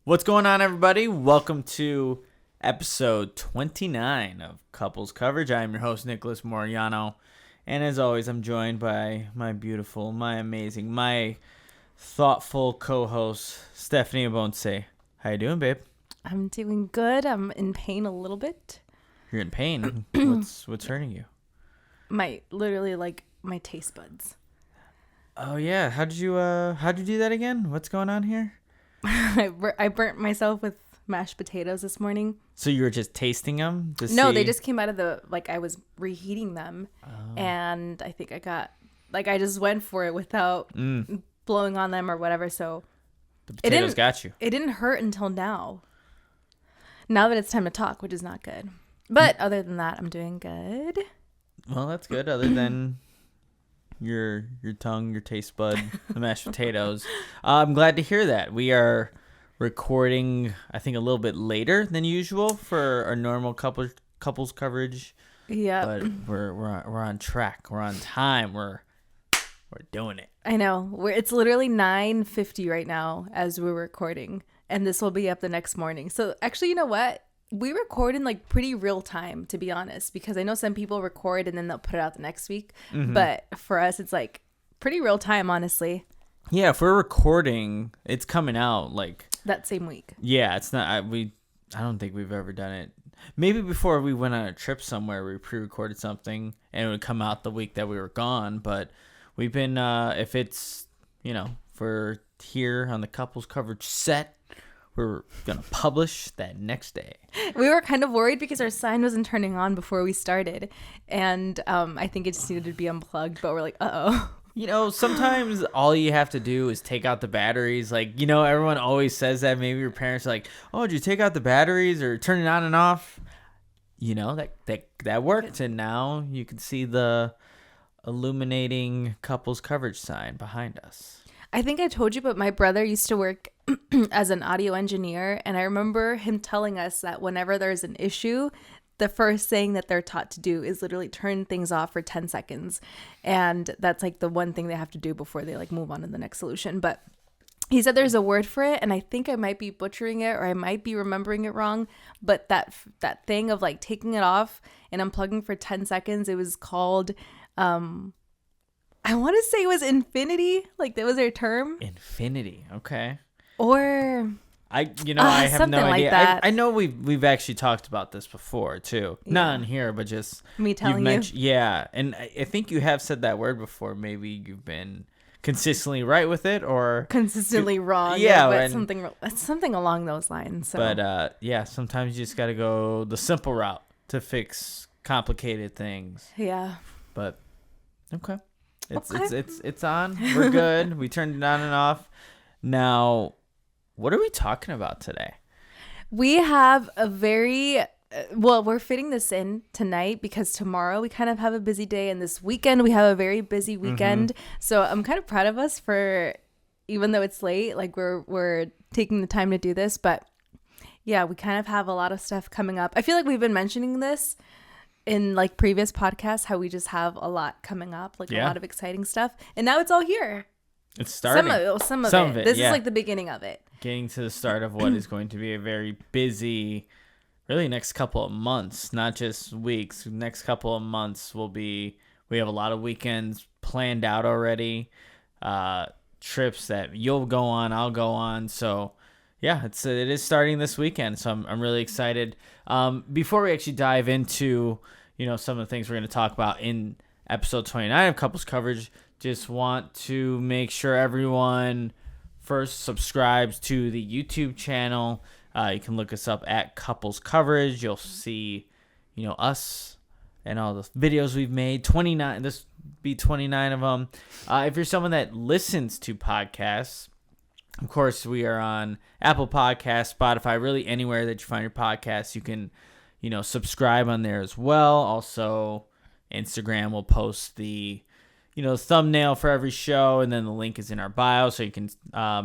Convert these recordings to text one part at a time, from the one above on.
What's going on, everybody? Welcome to episode 29 of Couples Coverage. I am your host, Nicholas Moriano. And as always, I'm joined by my beautiful, my amazing, my thoughtful co-host, Stephanie Abonce. How you doing, babe? I'm doing good. I'm in pain a little bit. You're in pain? What's hurting you? My taste buds. Oh, yeah. How'd you do that again? What's going on here? I burnt myself with mashed potatoes this morning. So you were just tasting them? No, they just came out of I was reheating them. And I think I just went for it without blowing on them or whatever. So the potatoes got you. It didn't hurt until now. Now that it's time to talk, which is not good. But other than that, I'm doing good. Well, that's good. Other than your tongue, your taste bud, the mashed potatoes. I'm glad to hear that. We are recording, I think, a little bit later than usual for our normal couples coverage. Yeah, but we're on track. We're on time. We're doing it. I know. It's literally 9:50 right now as we're recording, and this will be up the next morning. So actually, you know what? We record in pretty real time, to be honest, because I know some people record and then they'll put it out the next week. Mm-hmm. But for us, it's pretty real time, honestly. Yeah, if we're recording, it's coming out that same week. Yeah, it's not. I don't think we've ever done it. Maybe before we went on a trip somewhere, we pre-recorded something and it would come out the week that we were gone. But we've been, if it's, for here on the couples coverage set, we're going to publish that next day. We were kind of worried because our sign wasn't turning on before we started. And I think it just needed to be unplugged. But we're like, uh-oh. Sometimes all you have to do is take out the batteries. Everyone always says that. Maybe your parents are like, oh, did you take out the batteries or turn it on and off? That worked. And now you can see the illuminating couples coverage sign behind us. I think I told you, but my brother used to work as an audio engineer, and I remember him telling us that whenever there's an issue, the first thing that they're taught to do is literally turn things off for 10 seconds. And that's the one thing they have to do before they move on to the next solution. But he said there's a word for it, and I think I might be butchering it or I might be remembering it wrong. But that thing of taking it off and unplugging for 10 seconds, it was called... I want to say it was infinity. That was their term. Infinity. Okay. Or I have no idea. That. I know we've actually talked about this before too. Yeah. Not on here, but just me telling you. Yeah, and I think you have said that word before. Maybe you've been consistently right with it or consistently wrong. Yeah, but something along those lines. So. But sometimes you just got to go the simple route to fix complicated things. Yeah. But okay. It's on. We're good. We turned it on and off. Now, what are we talking about today? We have a very we're fitting this in tonight because tomorrow we kind of have a busy day, and this weekend we have a very busy weekend. Mm-hmm. So I'm kind of proud of us for, even though it's late, we're taking the time to do this. But yeah, we kind of have a lot of stuff coming up. I feel like we've been mentioning this in previous podcasts, how we just have a lot coming up, a lot of exciting stuff, and now it's all here. It's starting. Some of it. This is the beginning of it. Getting to the start of what is going to be a very busy, really next couple of months, not just weeks. Next couple of months we have a lot of weekends planned out already, trips that you'll go on, I'll go on. So yeah, it is starting this weekend. So I'm really excited. Before we actually dive into some of the things we're going to talk about in episode 29 of Couples Coverage, just want to make sure everyone first subscribes to the YouTube channel. You can look us up at Couples Coverage. You'll see, us and all the videos we've made. 29. This be 29 of them. If you're someone that listens to podcasts, of course, we are on Apple Podcasts, Spotify, really anywhere that you find your podcasts. You can, subscribe on there as well. Also, Instagram will post the, thumbnail for every show, and then the link is in our bio, so you can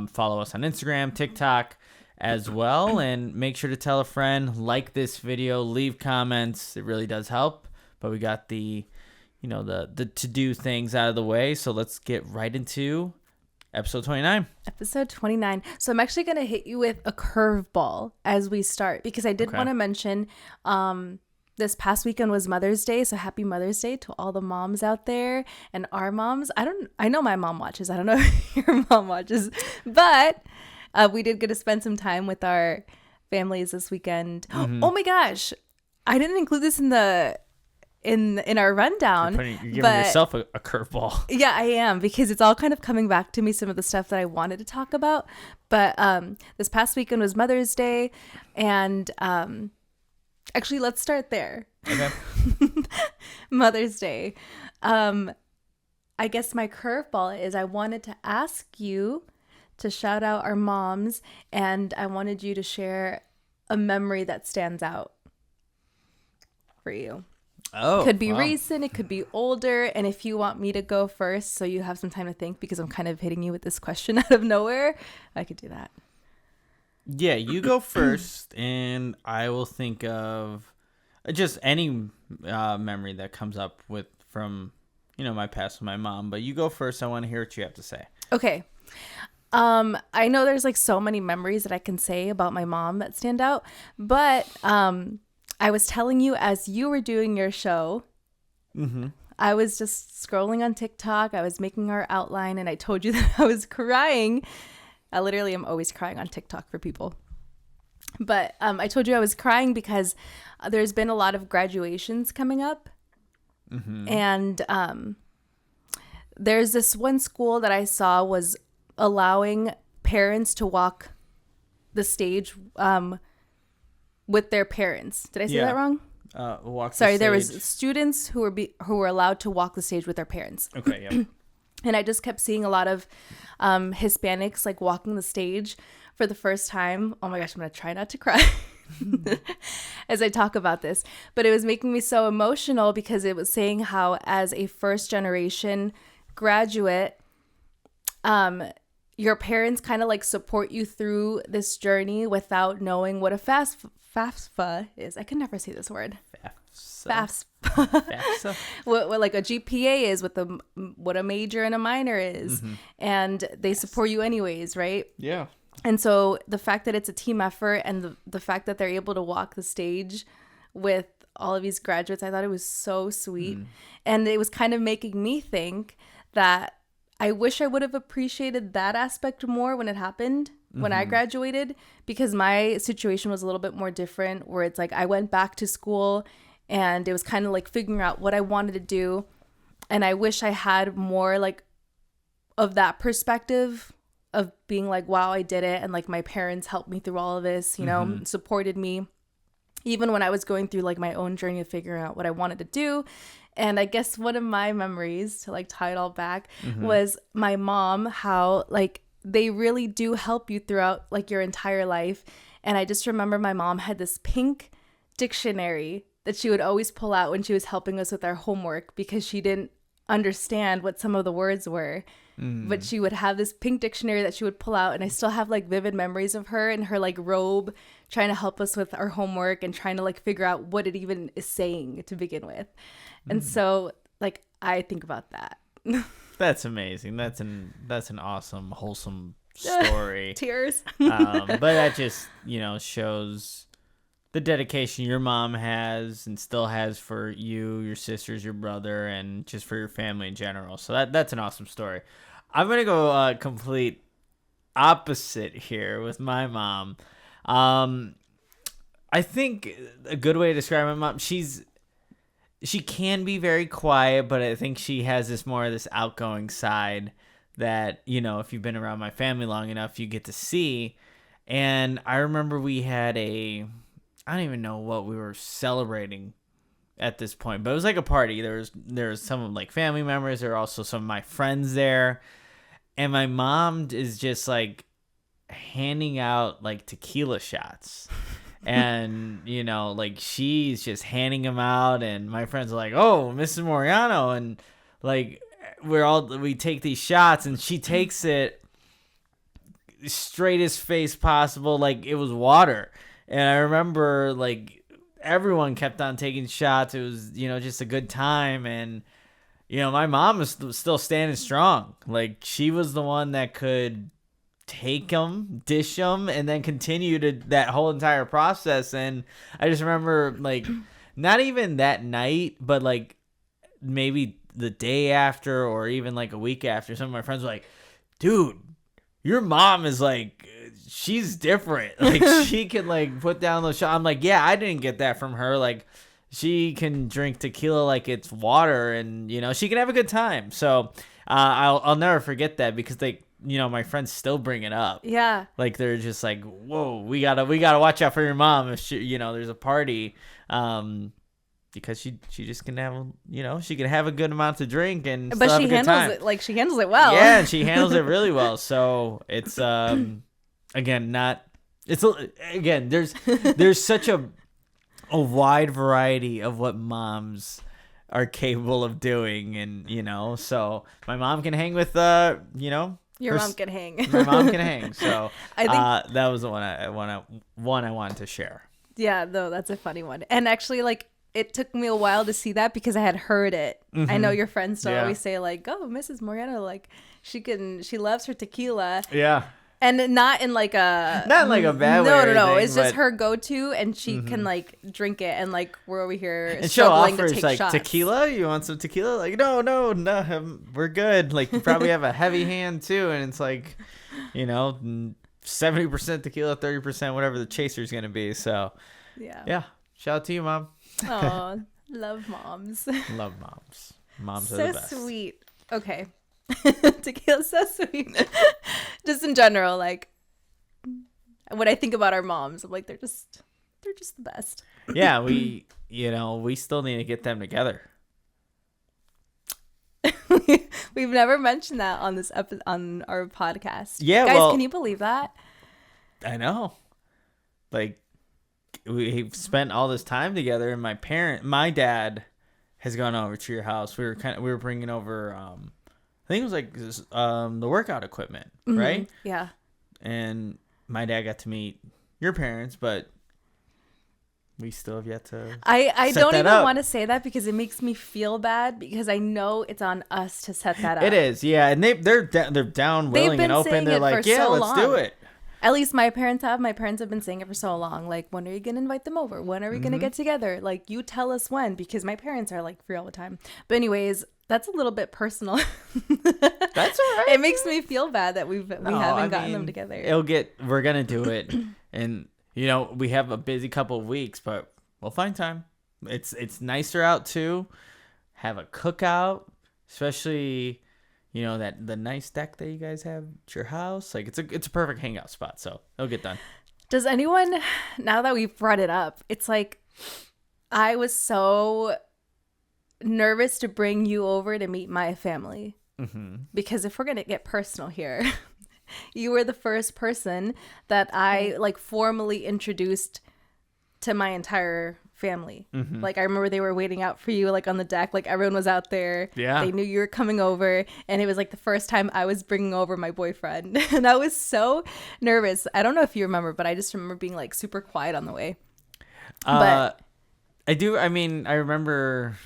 follow us on Instagram, TikTok as well, and make sure to tell a friend, like this video, leave comments. It really does help. But we got the to-do things out of the way, so let's get right into Episode 29. Episode 29. So I'm actually going to hit you with a curveball as we start, because I did want to mention this past weekend was Mother's Day. So happy Mother's Day to all the moms out there and our moms. I know my mom watches. I don't know if your mom watches, but we did get to spend some time with our families this weekend. Oh my gosh. I didn't include this in our rundown. You're giving yourself a curveball. Yeah, I am, because it's all kind of coming back to me, some of the stuff that I wanted to talk about. But this past weekend was Mother's Day, and actually, let's start there. Okay. Mother's Day. I guess my curveball is I wanted to ask you to shout out our moms, and I wanted you to share a memory that stands out for you. Oh, could be wow. recent, it could be older, and if you want me to go first so you have some time to think, because I'm kind of hitting you with this question out of nowhere, I could do that. Yeah, you go first, and I will think of just any memory that comes up from my past with my mom. But you go first. I want to hear what you have to say. Okay. I know there's like so many memories that I can say about my mom that stand out, but I was telling you as you were doing your show, I was just scrolling on TikTok. I was making our outline, and I told you that I was crying. I literally am always crying on TikTok for people. But I told you I was crying because there's been a lot of graduations coming up. And there's this one school that I saw was allowing parents to walk the stage with their parents. Did I say that wrong? Sorry, there was students who were allowed to walk the stage with their parents. Okay, yeah. And I just kept seeing a lot of Hispanics like walking the stage for the first time. Oh my gosh, I'm going to try not to cry as I talk about this. But it was making me so emotional because it was saying how as a first generation graduate, your parents kind of like support you through this journey without knowing what a FAFSA is. I can never say this word. FAFSA. What like a GPA is, what a major and a minor is, and they support you anyways, right? Yeah. And so the fact that it's a team effort and the fact that they're able to walk the stage with all of these graduates, I thought it was so sweet. And it was kind of making me think that I wish I would have appreciated that aspect more when it happened, when I graduated, because my situation was a little bit more different, where it's like I went back to school and it was kind of like figuring out what I wanted to do. And I wish I had more like of that perspective of being like, wow, I did it. And like my parents helped me through all of this, supported me even when I was going through like my own journey of figuring out what I wanted to do. And I guess one of my memories, to like tie it all back, was my mom, how like they really do help you throughout like your entire life. And I just remember my mom had this pink dictionary that she would always pull out when she was helping us with our homework, because she didn't understand what some of the words were. But she would have this pink dictionary that she would pull out, and I still have like vivid memories of her in her like robe trying to help us with our homework and trying to like figure out what it even is saying to begin with. And so like I think about that. That's amazing. That's an awesome, wholesome story. Tears. But that just shows the dedication your mom has and still has for you, your sisters, your brother, and just for your family in general. So that's an awesome story. I'm going to go complete opposite here with my mom. I think a good way to describe my mom, she can be very quiet, but I think she has this outgoing side that, if you've been around my family long enough, you get to see. And I remember we had I don't even know what we were celebrating at this point, but it was like a party. There was some of like family members. There were also some of my friends there, and my mom is just like handing out like tequila shots, and like she's just handing them out, and my friends are like, "Oh, Mrs. Moriano," and like we take these shots, and she takes it straightest face possible, like it was water. And I remember like everyone kept on taking shots. It was, just a good time. And, my mom is still standing strong. Like, she was the one that could take them, dish them, and then continue to that whole entire process. And I just remember, like, not even that night, but like maybe the day after or even like a week after, some of my friends were like, dude, your mom is like, she's different. Like, she can like put down those shots. I'm like, yeah, I didn't get that from her. Like, she can drink tequila like it's water, and she can have a good time. So I'll never forget that, because my friends still bring it up. Yeah. Like, they're just like, whoa, we gotta watch out for your mom if she, there's a party. Because she just can have, she can have a good amount to drink and but still she have a good handles time. it like she handles it well. Yeah, and she handles it really well. So it's again, there's such a wide variety of what moms are capable of doing, and so my mom can hang with Your mom can hang. my mom can hang. So I think that was the one I wanted to share. Yeah, no, that's a funny one. And actually, like, it took me a while to see that because I had heard it. Mm-hmm. I know your friends still Yeah. always say, like, oh, Mrs. Moreno, like, she loves her tequila. Yeah. And not in like a Not in like a bad way. No, or no, no. anything, It's just but- her go-to, and she can like drink it, and like we're over here And she'll struggling offer to take like shots. tequila. You want some tequila? Like, no, we're good. Like, you probably have a heavy hand too, and it's like, 70% tequila, 30% whatever the chaser's gonna be. So yeah, shout out to you, mom. Oh, love moms. Love moms. Moms So are the best. sweet. Okay. Tequila's so sweet. Just in general, like when I think about our moms, I'm like, they're just the best. Yeah, we still need to get them together. We've never mentioned that on this on our podcast. Yeah, guys, well, can you believe that? I know. Like, we've spent all this time together, and my dad has gone over to your house. We were bringing over I think it was like the workout equipment, right? Yeah. And my dad got to meet your parents, but we still have yet to. I set don't that even up. want to say that because it makes me feel bad because I know it's on us to set that up. It is, yeah, and they're down, willing, been and open. saying They're it like, for yeah, so let's do long. it. At least my parents have. My parents have been saying it for so long. Like, when are you going to invite them over? When are we going to get together? Like, you tell us when, because my parents are like free all the time. But anyways, that's a little bit personal. That's all right. It makes me feel bad that we haven't gotten them together. We're gonna do it, and we have a busy couple of weeks, but we'll find time. It's nicer out too. Have a cookout, especially that the nice deck that you guys have at your house. Like, it's a perfect hangout spot, so it'll get done. Does anyone, now that we've brought it up, it's like I was so nervous to bring you over to meet my family. Mm-hmm. Because if we're going to get personal here, you were the first person that I like formally introduced to my entire family. Mm-hmm. Like, I remember they were waiting out for you, like on the deck, like everyone was out there. Yeah. They knew you were coming over, and it was like the first time I was bringing over my boyfriend. And I was so nervous. I don't know if you remember, but I just remember being like super quiet on the way. But I do. I mean, I remember.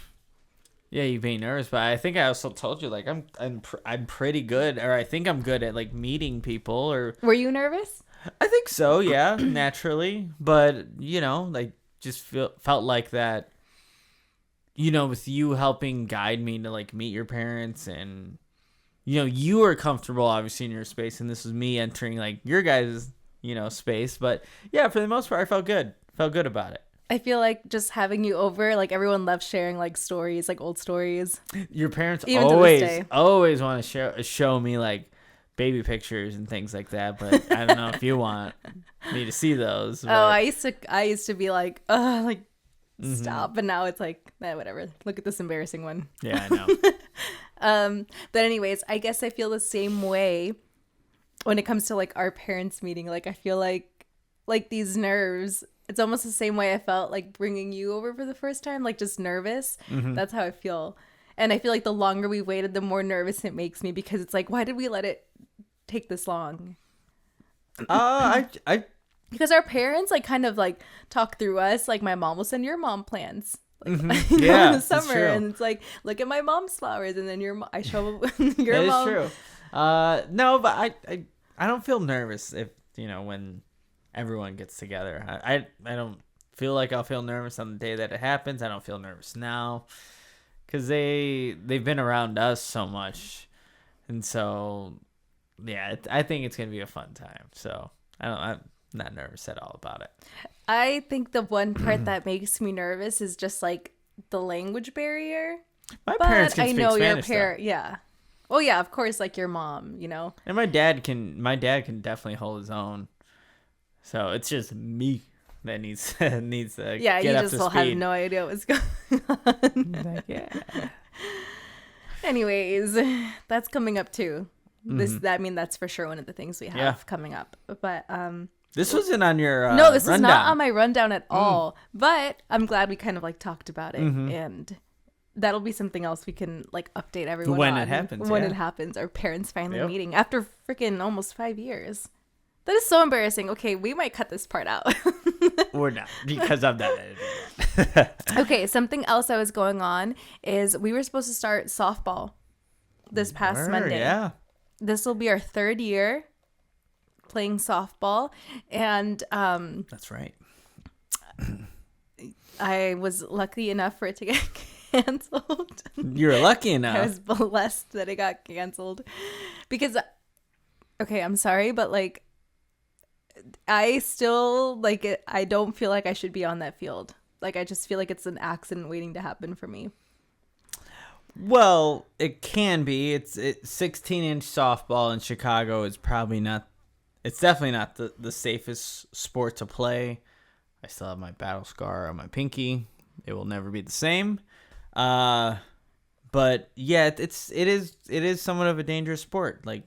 Yeah, you being nervous, but I think I also told you, like, I'm pretty good, or I think I'm good at like meeting people. Or were you nervous? I think so, yeah, naturally. But like, just felt like that. With you helping guide me to like meet your parents, and you were comfortable obviously in your space, and this was me entering like your guys' space. But yeah, for the most part, I felt good about it. I feel like just having you over, like everyone loves sharing like stories, like old stories. Your parents Even to this day. always want to show me like baby pictures and things like that, but I don't know if you want me to see those. But... Oh, I used to be like, like stop, but now it's like, whatever. Look at this embarrassing one. Yeah, I know. But anyways, I guess I feel the same way when it comes to like our parents meeting. Like, I feel like these nerves. It's almost the same way I felt like bringing you over for the first time, like just nervous. Mm-hmm. That's how I feel. And I feel like the longer we waited, the more nervous it makes me, because it's like, why did we let it take this long? I Because our parents like kind of like talk through us. Like, my mom will send your mom plans. like Yeah, in the that's summer, true. and it's like, look at my mom's flowers, and then I show your That mom. is true. No, but I don't feel nervous if when everyone gets together. I don't feel like I'll feel nervous on the day that it happens. I don't feel nervous now because they've been around us so much, and so yeah, I think it's gonna be a fun time. So I'm not nervous at all about it. I think the one part that makes me nervous is just like the language barrier. My But parents can I speak know Spanish, your parent, yeah. Oh yeah, of course, like your mom, and my dad can. My dad can definitely hold his own. So it's just me that needs to Yeah, get you up just to will speed. have no idea what's going on. Like, yeah. Anyways, that's coming up too. That's for sure one of the things we have coming up. But This wasn't on your no, this rundown. is not on my rundown at all. But I'm glad we kind of like talked about it, and that'll be something else we can like update everyone When on it happens, When yeah. it happens, our parents finally Yep. meeting after freaking almost 5 years. That is so embarrassing. Okay, we might cut this part out. Or not, because I'm not editing. Okay, something else that was going on is we were supposed to start softball this past Monday. Yeah. This will be our 3rd year playing softball, and That's right. I was lucky enough for it to get canceled. You're lucky I enough. was blessed that it got canceled because, okay, I'm sorry, but like, I still like it. I don't feel like I should be on that field. Like, I just feel like it's an accident waiting to happen for me. Well, it can be. It's 16-inch softball in Chicago is probably not. It's definitely not the safest sport to play. I still have my battle scar on my pinky. It will never be the same. But yeah, it is somewhat of a dangerous sport. Like,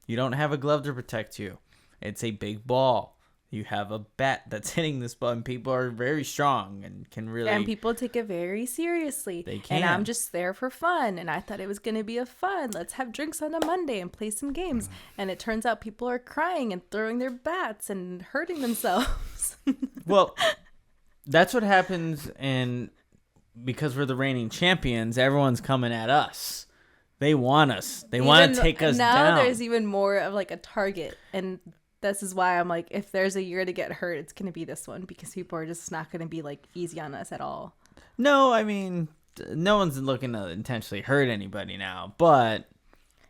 you don't have a glove to protect you. It's a big ball. You have a bat that's hitting this ball, and people are very strong and can really. And people take it very seriously. They can. And I'm just there for fun. And I thought it was going to be a fun. Let's have drinks on a Monday and play some games. And it turns out people are crying and throwing their bats and hurting themselves. Well, that's what happens, and because we're the reigning champions, everyone's coming at us. They want us. They want to take us now down. There's even more of like a target. And this is why I'm like, if there's a year to get hurt, it's going to be this one, because people are just not going to be like easy on us at all. No, I mean, no one's looking to intentionally hurt anybody now, but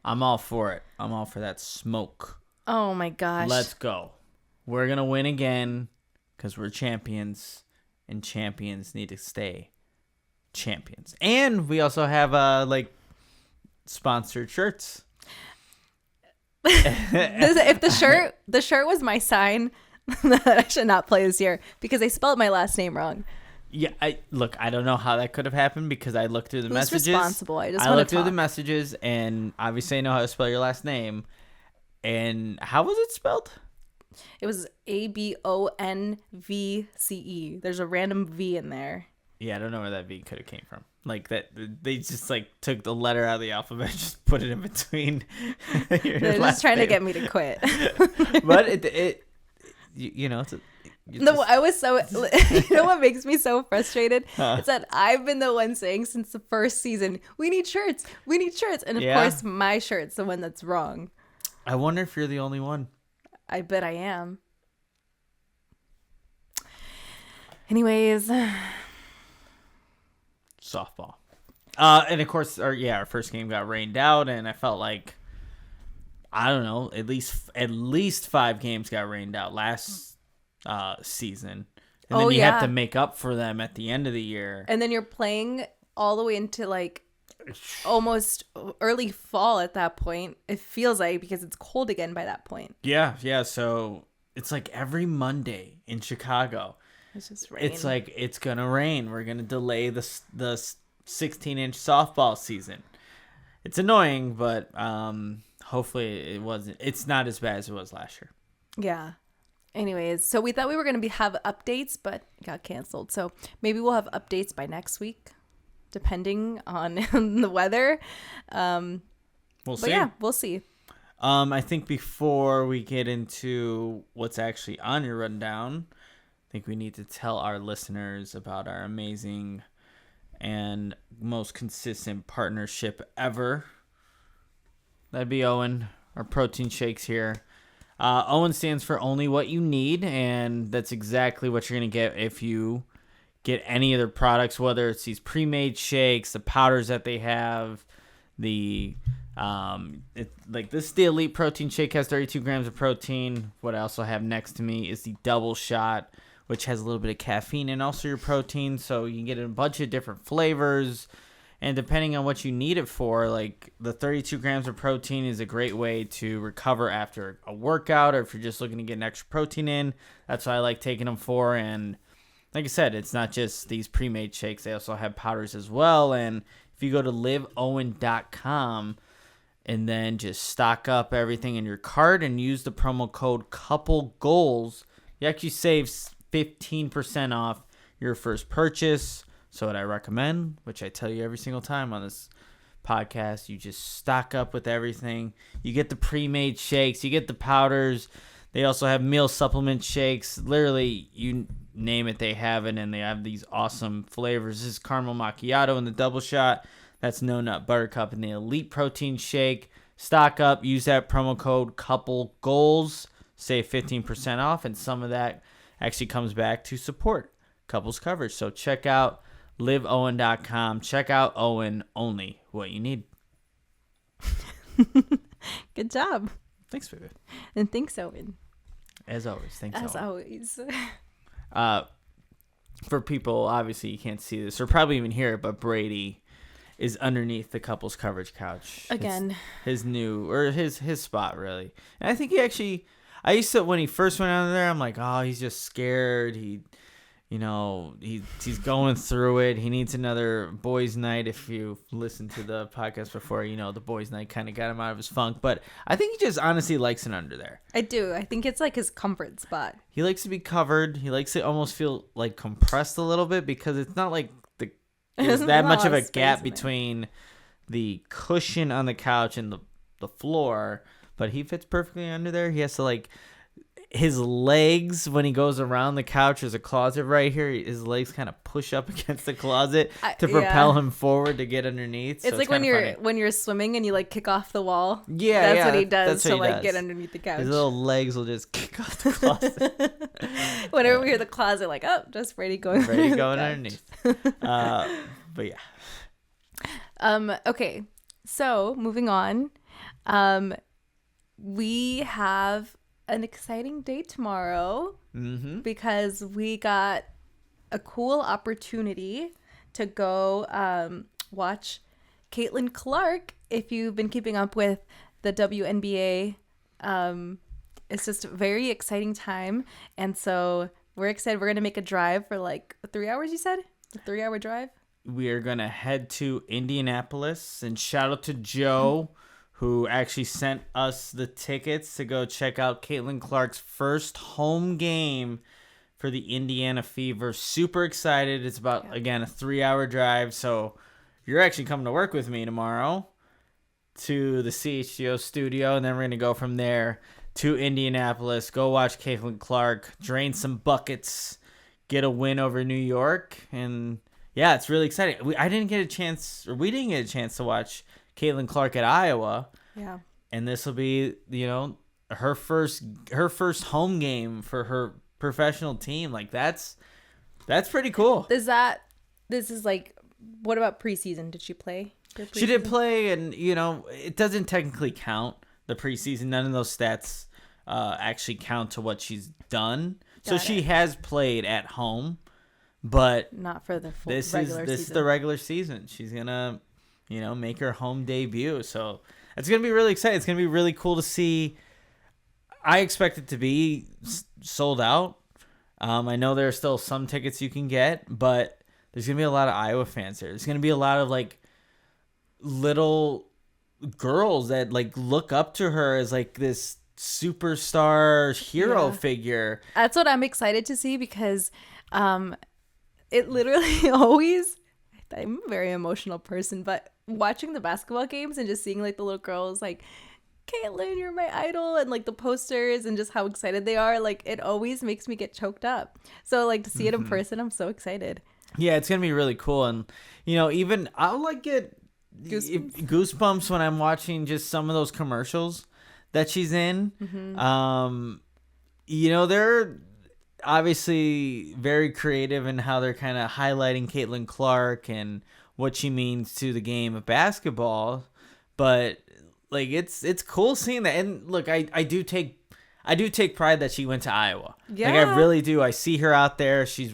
I'm all for it. I'm all for that smoke. Oh my gosh. Let's go. We're going to win again because we're champions, and champions need to stay champions. And we also have like sponsored shirts. If the shirt was my sign that I should not play this year because they spelled my last name wrong. Yeah, I don't know how that could have happened because I looked through the Who's messages. responsible? I just I want looked to through the talk. messages, and obviously I know how to spell your last name. And how was it spelled? It was ABONVCE. There's a random V in there. Yeah, I don't know where that V could have came from. Like that, they just like took the letter out of the alphabet, just put it in between. They're just trying to get me to quit. But it you know, it's No, I was so. You know what makes me so frustrated? It's that I've been the one saying since the first season, we need shirts, and of course my shirt's the one that's wrong. I wonder if you're the only one. I bet I am. Anyways, Softball. And of course, our first game got rained out, and I felt like, I don't know, at least 5 games got rained out last season, and then you have to make up for them at the end of the year. and then you're playing all the way into like almost early fall at that point. It feels like, because it's cold again by that point. Yeah. So it's like every Monday in Chicago, It's just raining. it's like it's gonna rain. We're gonna delay the 16-inch softball season. It's annoying, but hopefully it's not as bad as it was last year. Yeah. Anyways, so we thought we were going to have updates, but it got canceled. So maybe we'll have updates by next week, depending on the weather. We'll But see. yeah, we'll see. I think before we get into what's actually on your rundown, I think we need to tell our listeners about our amazing and most consistent partnership ever. That'd be Owen, our protein shakes here. Owen stands for only what you need, and that's exactly what you're going to get if you get any of their products, whether it's these pre-made shakes, the powders that they have, the the Elite Protein Shake has 32 grams of protein. What I also have next to me is the Double Shot, which has a little bit of caffeine and also your protein, so you can get a bunch of different flavors. And depending on what you need it for, like the 32 grams of protein is a great way to recover after a workout, or if you're just looking to get an extra protein in. That's what I like taking them for. And like I said, it's not just these pre-made shakes. They also have powders as well. And if you go to liveowen.com and then just stock up everything in your cart and use the promo code COUPLEGOALS, you actually save 15% off your first purchase. So what I recommend, which I tell you every single time on this podcast, you just stock up with everything. You get the pre-made shakes, you get the powders. They also have meal supplement shakes. Literally, you name it, they have it, and they have these awesome flavors. This is caramel macchiato in the Double Shot. That's no nut buttercup in the Elite Protein Shake. Stock up, use that promo code COUPLEGOALS, save 15% off, and some of that actually comes back to support couples coverage. So check out liveowen.com. Check out Owen, only what you need. Good job. Thanks, baby. And thanks, Owen. As always. Thanks, As Owen. always. For people, obviously you can't see this or probably even hear it, but Brady is underneath the couples coverage couch. Again. It's his new, or his spot, really. And I think he actually, I used to, when he first went out there, I'm like, oh, he's just scared. He's going through it. He needs another boys' night. If you listened to the podcast before, the boys' night kind of got him out of his funk. But I think he just honestly likes it under there. I do. I think it's like his comfort spot. He likes to be covered. He likes to almost feel like compressed a little bit because it's not like there's that much of a gap between the cushion on the couch and the floor. But he fits perfectly under there. He has to his legs, when he goes around the couch, there's a closet right here. His legs kind of push up against the closet to propel him forward to get underneath. It's like when you're swimming and you kick off the wall. Yeah, that's what he does to get underneath the couch. His little legs will just kick off the closet. Whenever we hear the closet, just Brady going underneath. But yeah. Okay, so moving on. We have an exciting day tomorrow because we got a cool opportunity to go watch Caitlin Clark. If you've been keeping up with the WNBA, it's just a very exciting time, and so we're excited. We're gonna make a drive for 3 hours. You said a 3-hour drive. We are gonna head to Indianapolis, and shout out to Joe, who actually sent us the tickets to go check out Caitlin Clark's first home game for the Indiana Fever. Super excited. It's about, again, a 3-hour drive. So you're actually coming to work with me tomorrow to the CHGO studio, and then we're going to go from there to Indianapolis, go watch Caitlin Clark, drain some buckets, get a win over New York. And, yeah, it's really exciting. We didn't get a chance to watch Caitlin Clark at Iowa. Yeah. And this will be, her first home game for her professional team. That's pretty cool. This is what about preseason? Did she play? She did play, and it doesn't technically count the preseason. None of those stats actually count to what she's done. So she has played at home, but not for the full regular season. This is the regular season. She's gonna make her home debut. So it's going to be really exciting. It's going to be really cool to see. I expect it to be sold out. I know there are still some tickets you can get, but there's going to be a lot of Iowa fans there. There's going to be a lot of little girls that look up to her as this superstar hero figure. That's what I'm excited to see because it literally always, I'm a very emotional person, but watching the basketball games and just seeing the little girls Caitlin, you're my idol, and the posters and just how excited they are, it always makes me get choked up. So to see it in person, I'm so excited. Yeah, it's gonna be really cool, and even I'll like get goosebumps when I'm watching just some of those commercials that she's in. They're obviously very creative in how they're kind of highlighting Caitlin Clark and what she means to the game of basketball. But like it's cool seeing that. And look, I do take pride that she went to Iowa. Yeah. Like I really do. I see her out there. She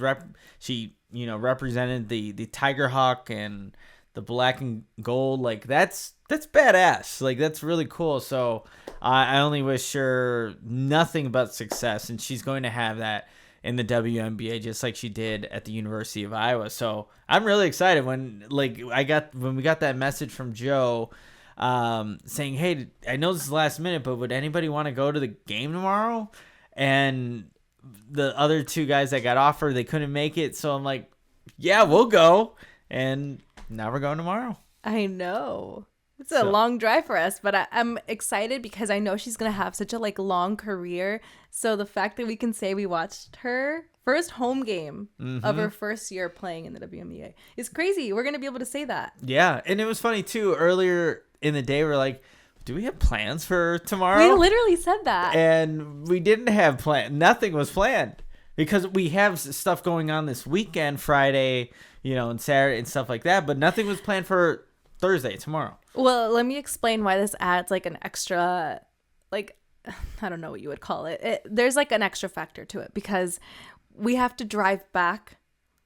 represented the Tiger Hawk and the black and gold. Like that's badass. Like that's really cool. So I only wish her nothing but success, and she's going to have that in the WNBA just like she did at the University of Iowa. So I'm really excited when we got that message from Joe saying, hey, I know this is last minute, but would anybody want to go to the game tomorrow? And the other two guys that got offered, they couldn't make it. So I'm like, yeah, we'll go. And now we're going tomorrow. I know. It's a long drive for us, but I'm excited because I know she's going to have such a long career. So the fact that we can say we watched her first home game of her first year playing in the WNBA is crazy. We're going to be able to say that. Yeah. And it was funny too. Earlier in the day, we're like, do we have plans for tomorrow? We literally said that. And we didn't have nothing was planned because we have stuff going on this weekend, Friday, and Saturday and stuff like that. But nothing was planned for Thursday, tomorrow. Well, let me explain why this adds an extra, I don't know what you would call it. There's an extra factor to it because we have to drive back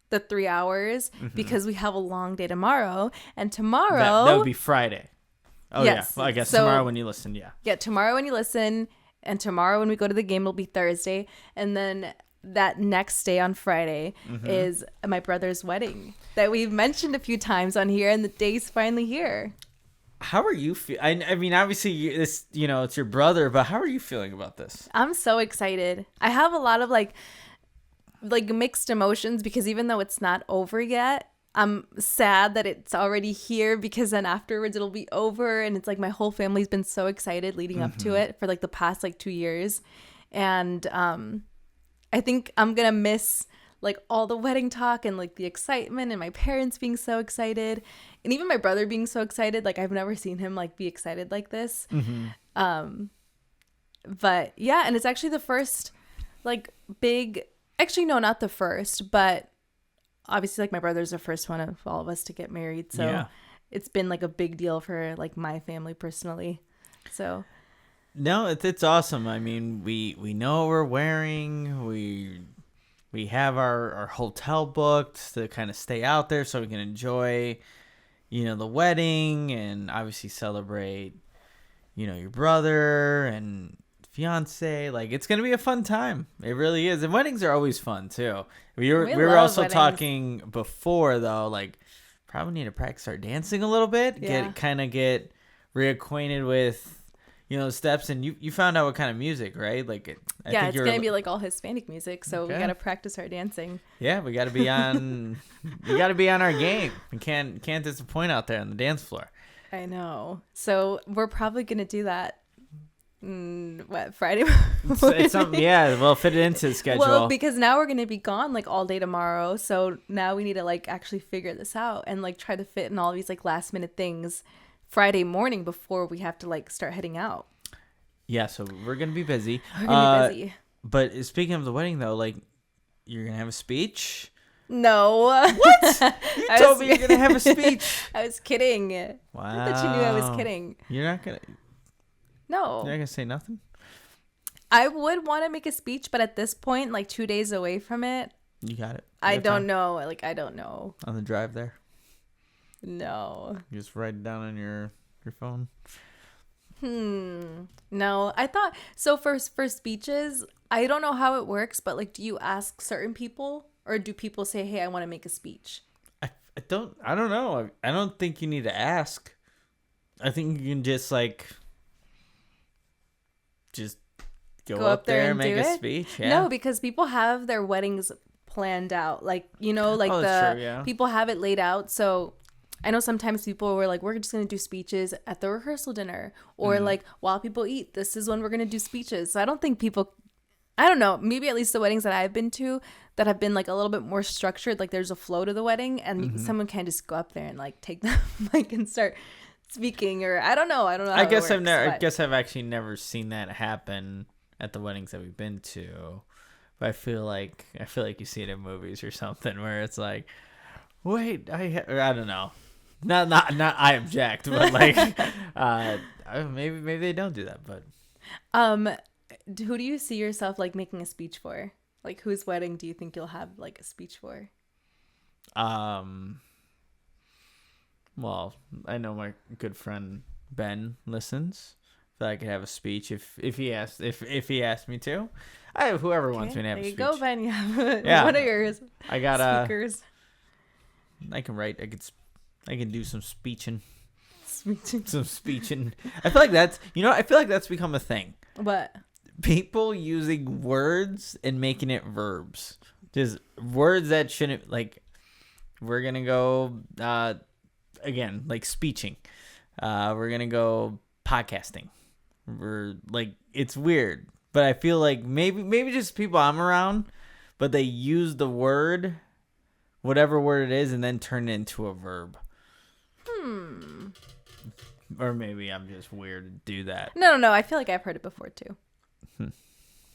the 3 hours because we have a long day tomorrow. And tomorrow... That would be Friday. Oh, yes. Yeah. Well, I guess tomorrow when you listen, yeah. Yeah, tomorrow when you listen, and tomorrow when we go to the game, it'll be Thursday. And then that next day on Friday is my brother's wedding that we've mentioned a few times on here, and the day's finally here. How are you feeling? I mean, obviously, it's your brother, but how are you feeling about this? I'm so excited. I have a lot of mixed emotions because even though it's not over yet, I'm sad that it's already here because then afterwards it'll be over. And it's my whole family's been so excited leading up to it for the past 2 years. And I think I'm going to miss all the wedding talk and the excitement and my parents being so excited and even my brother being so excited. I've never seen him be excited like this. But yeah, and it's actually the first big, actually no, not the first, but obviously my brother's the first one of all of us to get married. So yeah. It's been a big deal for my family personally. So no, it's awesome. I mean, we know what we're wearing. We have our hotel booked to kind of stay out there so we can enjoy, the wedding and obviously celebrate, your brother and fiance. It's going to be a fun time. It really is. And weddings are always fun too. We were also weddings. Talking before though, probably need to practice our dancing a little bit, get reacquainted with, the steps, and you found out what kind of music, right? It's gonna be all Hispanic music, so we gotta practice our dancing. Yeah, we gotta be on. We gotta be on our game. We can't disappoint out there on the dance floor. I know. So we're probably gonna do that. Friday? It's something. Yeah, we'll fit it into the schedule. Well, because now we're gonna be gone all day tomorrow, so now we need to actually figure this out and try to fit in all these last minute things Friday morning before we have to start heading out. Yeah, so we're gonna be busy. We're gonna be busy. But speaking of the wedding though, you're gonna have a speech? No. What? You told me you're gonna have a speech. I was kidding. Wow. I thought you knew I was kidding. You're not gonna. No. You're not gonna say nothing? I would want to make a speech, but at this point, 2 days away from it. You got it. I don't know. I don't know. On the drive there? No. You just write it down on your phone? No. I thought, so for speeches, I don't know how it works, but do you ask certain people or do people say, hey, I want to make a speech? I don't know. I don't think you need to ask. I think you can just go up there and make a speech. Yeah. No, because people have their weddings planned out. True, yeah. People have it laid out. So I know sometimes people were we're just going to do speeches at the rehearsal dinner or while people eat, this is when we're going to do speeches. So I don't think people I don't know, maybe at least the weddings that I've been to that have been like a little bit more structured, like there's a flow to the wedding and someone can't just go up there and like take the mic and start speaking, or I don't know how I guess it works, I guess I've actually never seen that happen at the weddings that we've been to. But I feel like you see it in movies or something where it's like, wait, I don't know. Not I object, but like maybe they don't do that, but who do you see yourself like making a speech for? Like whose wedding do you think you'll have like a speech for? Well, I know my good friend Ben listens. So I could have a speech if he asked me to. I have whoever wants me to have a speech. There you go, Ben. You have one of yours. I got speakers. I can write. I can do some speeching. Speeching. Some speeching. I feel like that's become a thing. What? People using words and making it verbs. Just words that shouldn't, like, we're going to go, again, like speeching. We're going to go podcasting. We're like, it's weird, but I feel like maybe just people I'm around, but they use the word, whatever word it is, and then turn it into a verb. Or maybe I'm just weird to do that. No. I feel like I've heard it before too.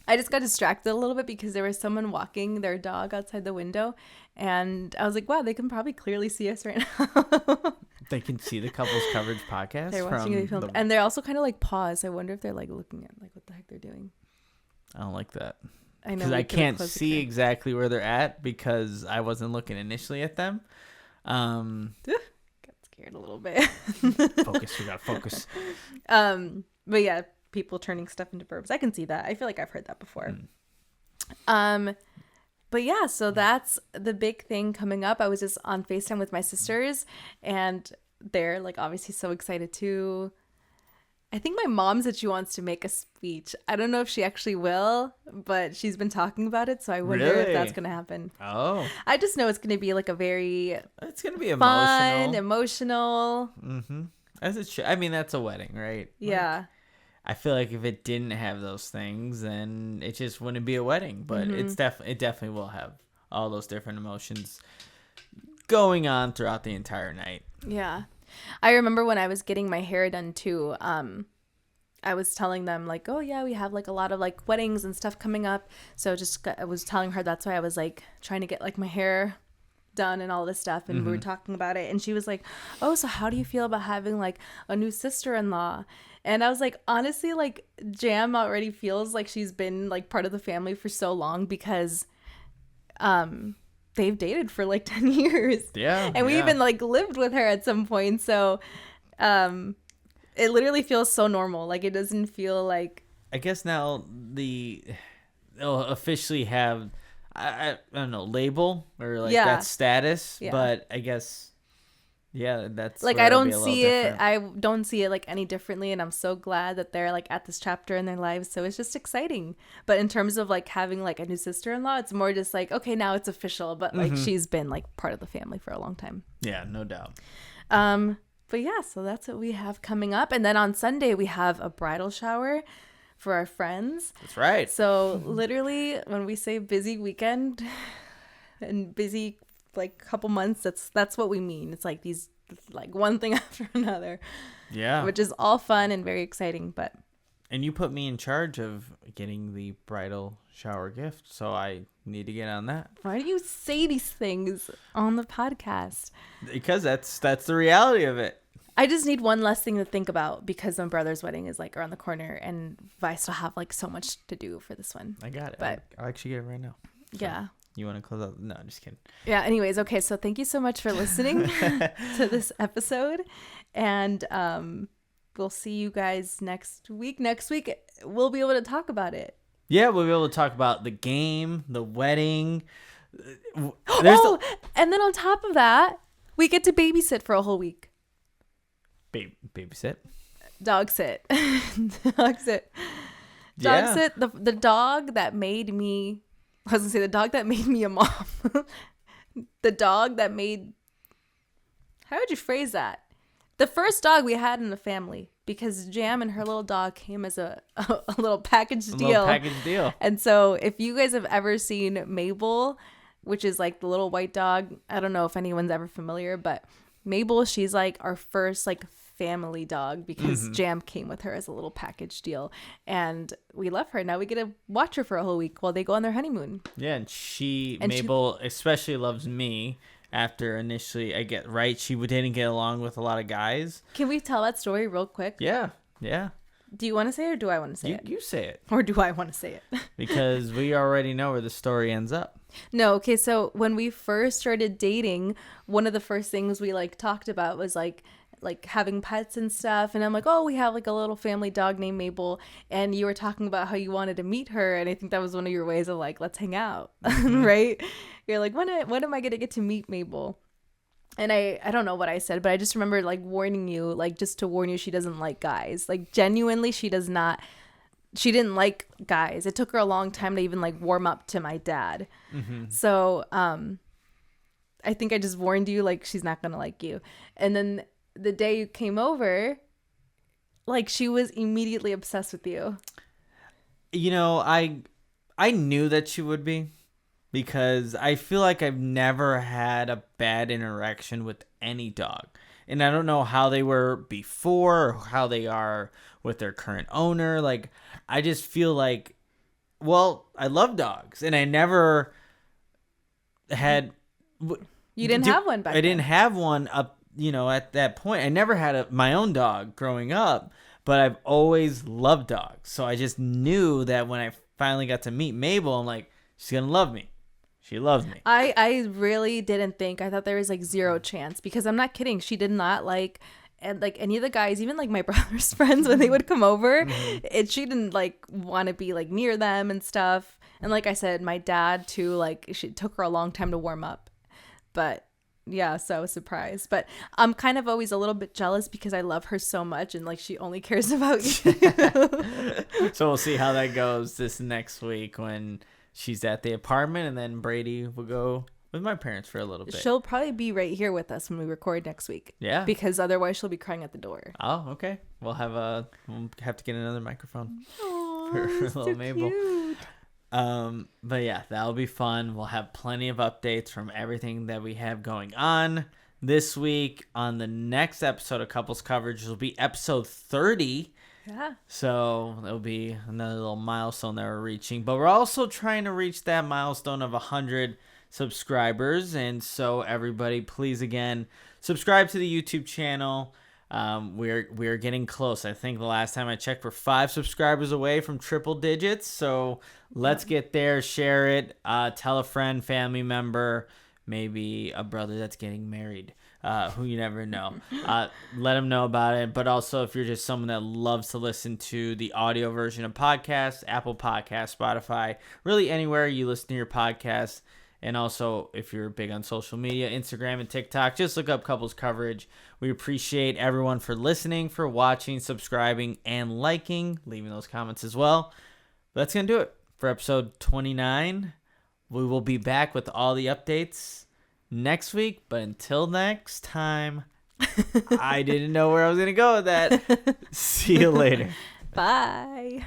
I just got distracted a little bit because there was someone walking their dog outside the window, and I was like, wow, they can probably clearly see us right now. They can see the Couples Coverage podcast. They're watching the film, and they're also kind of like pause. I wonder if they're like looking at like what the heck they're doing. I don't like that. I know, because I can't see exactly where they're at because I wasn't looking initially at them. Got scared a little bit. We gotta focus. But yeah, people turning stuff into verbs. I can see that. I feel like I've heard that before. But yeah, so that's the big thing coming up. I was just on FaceTime with my sisters, and they're like obviously so excited too. I think my mom said she wants to make a speech. I don't know if she actually will, but she's been talking about it, so I wonder if that's going to happen. Oh. I just know it's going to be like a very it's going to be fun, emotional. Mm-hmm. As it should. I mean, that's a wedding, right? Yeah. Like, I feel like if it didn't have those things, then it just wouldn't be a wedding. But it definitely will have all those different emotions going on throughout the entire night. Yeah. I remember when I was getting my hair done too, I was telling them like, oh yeah, we have like a lot of like weddings and stuff coming up. So I was telling her that's why I was like trying to get like my hair done and all this stuff. And we were talking about it. And she was like, oh, so how do you feel about having like a new sister-in-law? And I was like, honestly, like Jam already feels like she's been like part of the family for so long because they've dated for like 10 years. Yeah. And we even like lived with her at some point. So it literally feels so normal. Like it doesn't feel like. I guess now they'll officially have, I don't know, label or like that status. Yeah. But I guess. Yeah, that's like I don't see it. I don't see it like any differently, and I'm so glad that they're like at this chapter in their lives. So it's just exciting. But in terms of like having like a new sister-in-law, it's more just like okay, now it's official. But like she's been like part of the family for a long time. Yeah, no doubt. But yeah, so that's what we have coming up, and then on Sunday we have a bridal shower for our friends. That's right. So literally, when we say busy weekend and busy. Like couple months, that's what we mean. It's like these like one thing after another, which is all fun and very exciting. But and you put me in charge of getting the bridal shower gift, so I need to get on that. Why do you say these things on the podcast? Because that's the reality of it. I just need one less thing to think about because my brother's wedding is like around the corner, and I still have like so much to do for this one. I got it. But I'll actually get it right now. So. Yeah. You want to close out? No, I'm just kidding. Yeah. Anyways, okay. So thank you so much for listening to this episode, and we'll see you guys next week. Next week we'll be able to talk about it. Yeah, we'll be able to talk about the game, the wedding. And then on top of that, we get to babysit for a whole week. Babysit? Dog sit. Dog sit. Dog sit. The dog that made me. I was gonna say the dog that made me a mom. The dog that made. How would you phrase that? The first dog we had in the family, because Jam and her little dog came as a little package deal. Little package deal. And so if you guys have ever seen Mabel, which is like the little white dog, I don't know if anyone's ever familiar, but Mabel, she's like our first like family dog because Jam came with her as a little package deal. And we love her. Now we get to watch her for a whole week while they go on their honeymoon. Yeah, and Mabel especially loves me. After initially, she didn't get along with a lot of guys. Can we tell that story real quick? Yeah. Do you want to say it or do I want to say it? You say it. Or do I want to say it? Because we already know where the story ends up. No, okay, so when we first started dating, one of the first things we like talked about was like having pets and stuff, and I'm like, oh, we have like a little family dog named Mabel, and you were talking about how you wanted to meet her, and I think that was one of your ways of like, let's hang out. Right? You're like, when am I gonna get to meet Mabel? And I don't know what I said, but I just remember like warning you, like just to warn you, she doesn't like guys. Like genuinely, she didn't like guys. It took her a long time to even like warm up to my dad. So I think I just warned you, like, she's not gonna like you. And then the day you came over, like, she was immediately obsessed with you. You know, I knew that she would be, because I feel like I've never had a bad interaction with any dog. And I don't know how they were before or how they are with their current owner. Like, I just feel like, well, I love dogs, and I never had... You didn't have one back then. I didn't have one up, at that point. I never had my own dog growing up, but I've always loved dogs. So I just knew that when I finally got to meet Mabel, I'm like, she's going to love me. She loves me. I really didn't think. I thought there was like zero chance, because I'm not kidding. She did not like any of the guys, even like my brother's friends when they would come over. She didn't like want to be like near them and stuff. And like I said, my dad too, like it took her a long time to warm up. But yeah, so I was surprised. But I'm kind of always a little bit jealous because I love her so much, and like she only cares about you. So we'll see how that goes this next week when she's at the apartment, and then Brady will go with my parents for a little bit. She'll probably be right here with us when we record next week. Yeah. Because otherwise she'll be crying at the door. Oh, okay. We'll have to get another microphone for little so Mabel. Cute. But yeah, that'll be fun. We'll have plenty of updates from everything that we have going on this week. On the next episode of Couples Coverage will be episode 30. Yeah. So it'll be another little milestone that we're reaching. But we're also trying to reach that milestone of 100 subscribers. And so everybody, please again, subscribe to the YouTube channel. We're getting close. I think the last time I checked, we're 5 subscribers away from triple digits. So let's get there. Share it. Tell a friend, family member, maybe a brother that's getting married. Who you never know. Let them know about it. But also, if you're just someone that loves to listen to the audio version of podcasts, Apple Podcasts, Spotify, really anywhere you listen to your podcasts. And also, if you're big on social media, Instagram and TikTok, just look up Couples Coverage. We appreciate everyone for listening, for watching, subscribing, and liking, leaving those comments as well. But that's going to do it for episode 29. We will be back with all the updates next week. But until next time, I didn't know where I was going to go with that. See you later. Bye.